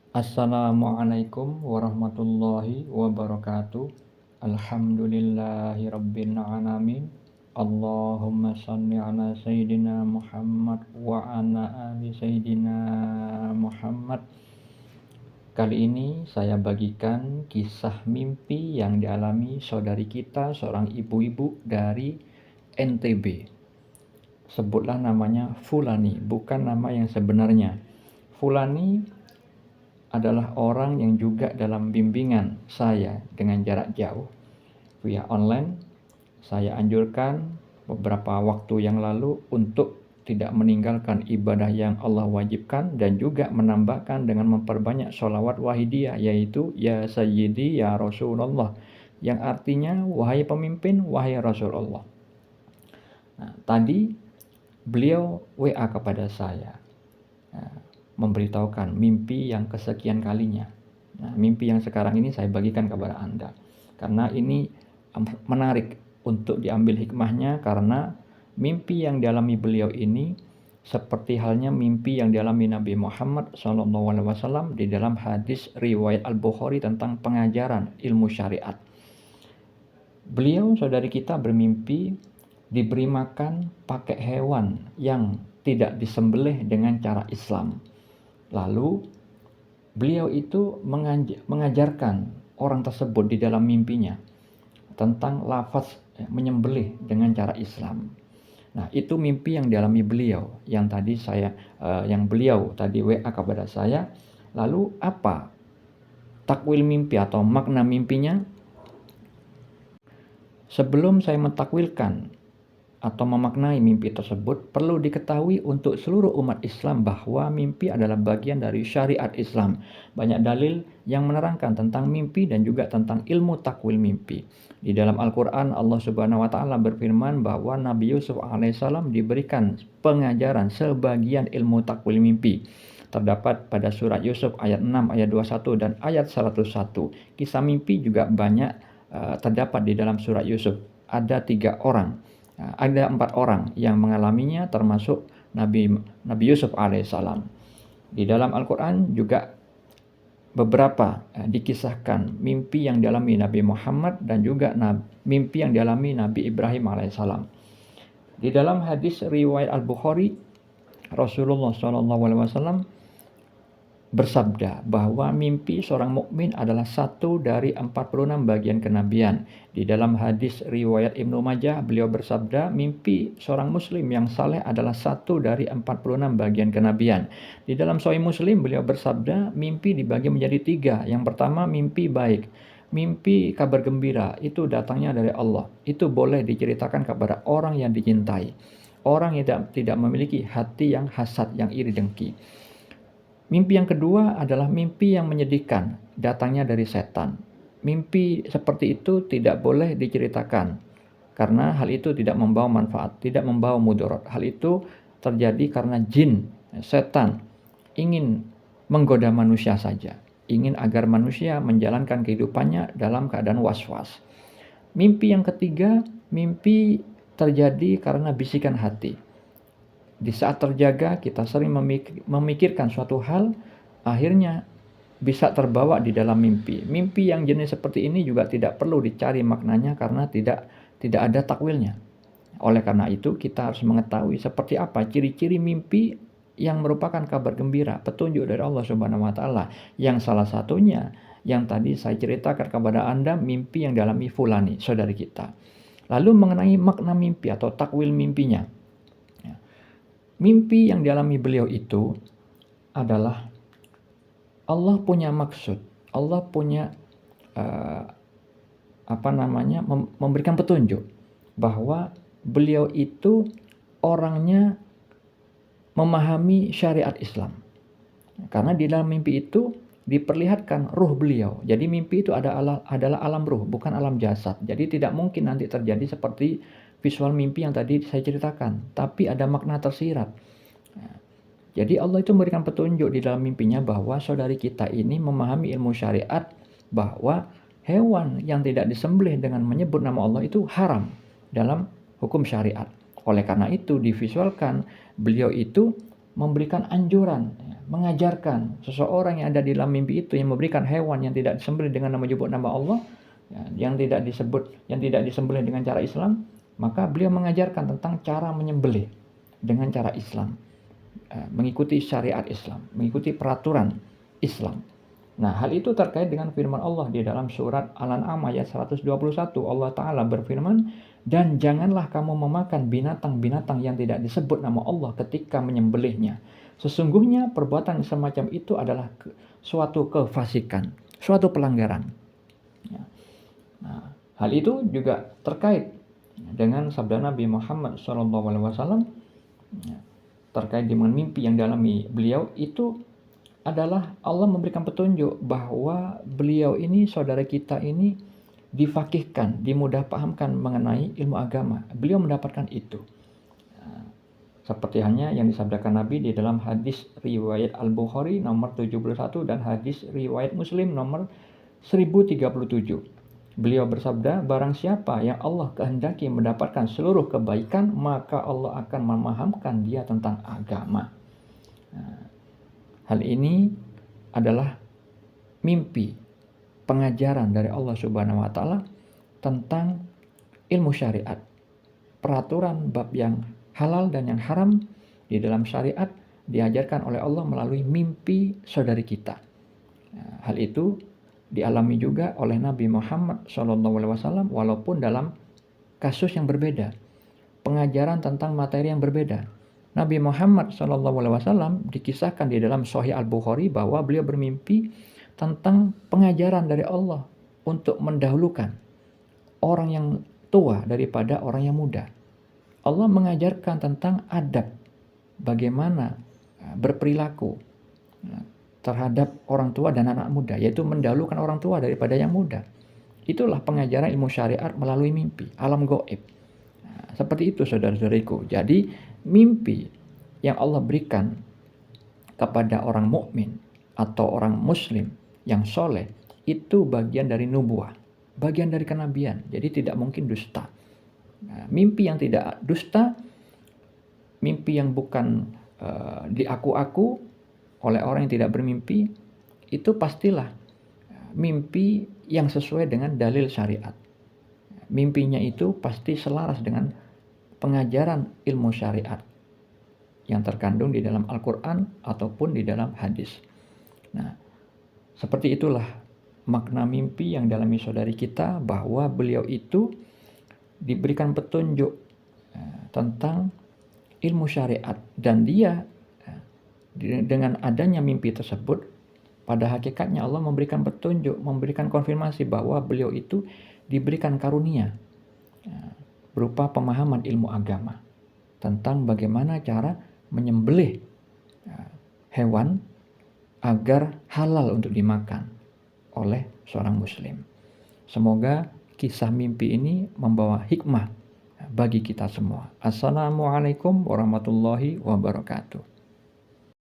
Assalamualaikum warahmatullahi wabarakatuh. Alhamdulillahi rabbil alamin. Allahumma salli ala Sayyidina Muhammad wa ala ali Sayyidina Muhammad. Kali ini saya bagikan kisah mimpi yang dialami saudari kita, seorang ibu-ibu dari NTB. Sebutlah namanya Fulani, bukan nama yang sebenarnya. Fulani adalah orang yang juga dalam bimbingan saya dengan jarak jauh via online. Saya anjurkan beberapa waktu yang lalu untuk tidak meninggalkan ibadah yang Allah wajibkan dan juga menambahkan dengan memperbanyak sholawat wahidiyah, yaitu Ya Sayyidi Ya Rasulullah, yang artinya wahai pemimpin, wahai Rasulullah. Nah, tadi beliau WA kepada saya, memberitahukan mimpi yang kesekian kalinya. Nah, mimpi yang sekarang ini saya bagikan kepada Anda, karena ini menarik untuk diambil hikmahnya, karena mimpi yang dialami beliau ini seperti halnya mimpi yang dialami Nabi Muhammad SAW di dalam hadis riwayat Al-Bukhari tentang pengajaran ilmu syariat. Beliau, saudari kita, bermimpi diberi makan pakai hewan yang tidak disembelih dengan cara Islam. Lalu beliau itu mengajarkan orang tersebut di dalam mimpinya tentang lafaz menyembelih dengan cara Islam. Nah, itu mimpi yang dialami beliau, yang beliau tadi WA kepada saya. Lalu apa takwil mimpi atau makna mimpinya? Sebelum saya mentakwilkan atau memaknai mimpi tersebut, perlu diketahui untuk seluruh umat Islam bahwa mimpi adalah bagian dari syariat Islam. Banyak dalil yang menerangkan tentang mimpi dan juga tentang ilmu takwil mimpi. Di dalam Al-Quran, Allah Subhanahu wa Ta'ala berfirman bahwa Nabi Yusuf alaihissalam diberikan pengajaran sebagian ilmu takwil mimpi. Terdapat pada surat Yusuf ayat 6, ayat 21 dan ayat 101. Kisah mimpi juga banyak terdapat di dalam surat Yusuf. Ada 4 orang yang mengalaminya, termasuk Nabi Yusuf alaihissalam. Di dalam Al-Quran juga beberapa dikisahkan mimpi yang dialami Nabi Muhammad dan juga mimpi yang dialami Nabi Ibrahim alaihissalam. Di dalam hadis riwayat Al-Bukhari, Rasulullah SAW bersabda bahwa mimpi seorang mukmin adalah satu dari 46 bagian kenabian. Di dalam hadis riwayat Ibnu Majah, beliau bersabda, mimpi seorang muslim yang saleh adalah satu dari 46 bagian kenabian. Di dalam Sahih Muslim, beliau bersabda, mimpi dibagi menjadi 3. Yang pertama, mimpi baik. Mimpi kabar gembira, itu datangnya dari Allah. Itu boleh diceritakan kepada orang yang dicintai, orang yang tidak memiliki hati yang hasad, yang iri dengki. Mimpi yang kedua adalah mimpi yang menyedihkan, datangnya dari setan. Mimpi seperti itu tidak boleh diceritakan, karena hal itu tidak membawa manfaat, tidak membawa mudarat. Hal itu terjadi karena jin, setan, ingin menggoda manusia saja, ingin agar manusia menjalankan kehidupannya dalam keadaan was-was. Mimpi yang ketiga, mimpi terjadi karena bisikan hati. Di saat terjaga, kita sering memikirkan suatu hal, akhirnya bisa terbawa di dalam mimpi. Mimpi yang jenis seperti ini juga tidak perlu dicari maknanya, karena tidak ada takwilnya. Oleh karena itu, kita harus mengetahui seperti apa ciri-ciri mimpi yang merupakan kabar gembira, petunjuk dari Allah Subhanahu wa Ta'ala. Yang salah satunya yang tadi saya ceritakan kepada Anda, mimpi yang dialami Fulani, saudari kita. Lalu mengenai makna mimpi atau takwil mimpinya. Mimpi yang dialami beliau itu adalah Allah punya maksud, Allah punya memberikan petunjuk bahwa beliau itu orangnya memahami syariat Islam. Karena di dalam mimpi itu diperlihatkan ruh beliau. Jadi mimpi itu adalah alam ruh, bukan alam jasad. Jadi tidak mungkin nanti terjadi seperti visual mimpi yang tadi saya ceritakan, tapi ada makna tersirat. Jadi Allah itu memberikan petunjuk di dalam mimpinya bahwa saudari kita ini memahami ilmu syariat, bahwa hewan yang tidak disembelih dengan menyebut nama Allah itu haram dalam hukum syariat. Oleh karena itu divisualkan beliau itu memberikan anjuran, mengajarkan seseorang yang ada di dalam mimpi itu, yang memberikan hewan yang tidak disembelih dengan menyebut nama Allah, yang tidak disembelih dengan cara Islam, maka beliau mengajarkan tentang cara menyembelih dengan cara Islam, mengikuti syariat Islam, mengikuti peraturan Islam. Nah, hal itu terkait dengan firman Allah di dalam surat Al-An'am ayat 121. Allah Ta'ala berfirman, dan janganlah kamu memakan binatang-binatang yang tidak disebut nama Allah ketika menyembelihnya. Sesungguhnya perbuatan semacam itu adalah suatu kefasikan, suatu pelanggaran. Nah, hal itu juga terkait dengan sabda Nabi Muhammad SAW terkait dengan mimpi yang dialami beliau itu adalah Allah memberikan petunjuk bahwa beliau ini, saudara kita ini, difakihkan, dimudah pahamkan mengenai ilmu agama. Beliau mendapatkan itu. Seperti hanya yang disabdakan Nabi di dalam hadis riwayat Al-Bukhari nomor 71 dan hadis riwayat Muslim nomor 1037. Beliau bersabda, barang siapa yang Allah kehendaki mendapatkan seluruh kebaikan, maka Allah akan memahamkan dia tentang agama. Hal ini adalah mimpi, pengajaran dari Allah Subhanahu wa Ta'ala tentang ilmu syariat, peraturan bab yang halal dan yang haram di dalam syariat diajarkan oleh Allah melalui mimpi saudari kita. Hal itu dialami juga oleh Nabi Muhammad SAW walaupun dalam kasus yang berbeda, pengajaran tentang materi yang berbeda. Nabi Muhammad SAW dikisahkan di dalam Sahih Al-Bukhari bahwa beliau bermimpi tentang pengajaran dari Allah untuk mendahulukan orang yang tua daripada orang yang muda. Allah mengajarkan tentang adab, bagaimana berperilaku terhadap orang tua dan anak muda, yaitu mendahulukan orang tua daripada yang muda. Itulah pengajaran ilmu syariat melalui mimpi, alam gaib. Seperti itu saudara-saudariku. Jadi mimpi yang Allah berikan kepada orang mukmin atau orang muslim yang soleh itu bagian dari nubuah, bagian dari kenabian. Jadi tidak mungkin dusta. Mimpi yang tidak dusta, mimpi yang bukan diaku-aku oleh orang yang tidak bermimpi, itu pastilah mimpi yang sesuai dengan dalil syariat. Mimpinya itu pasti selaras dengan pengajaran ilmu syariat yang terkandung di dalam Al-Quran ataupun di dalam hadis. Nah, seperti itulah makna mimpi yang dialami saudari kita, bahwa beliau itu diberikan petunjuk tentang ilmu syariat, dan dia dengan adanya mimpi tersebut pada hakikatnya Allah memberikan petunjuk, memberikan konfirmasi bahwa beliau itu diberikan karunia berupa pemahaman ilmu agama tentang bagaimana cara menyembelih hewan agar halal untuk dimakan oleh seorang muslim. Semoga kisah mimpi ini membawa hikmah bagi kita semua. Assalamualaikum warahmatullahi wabarakatuh.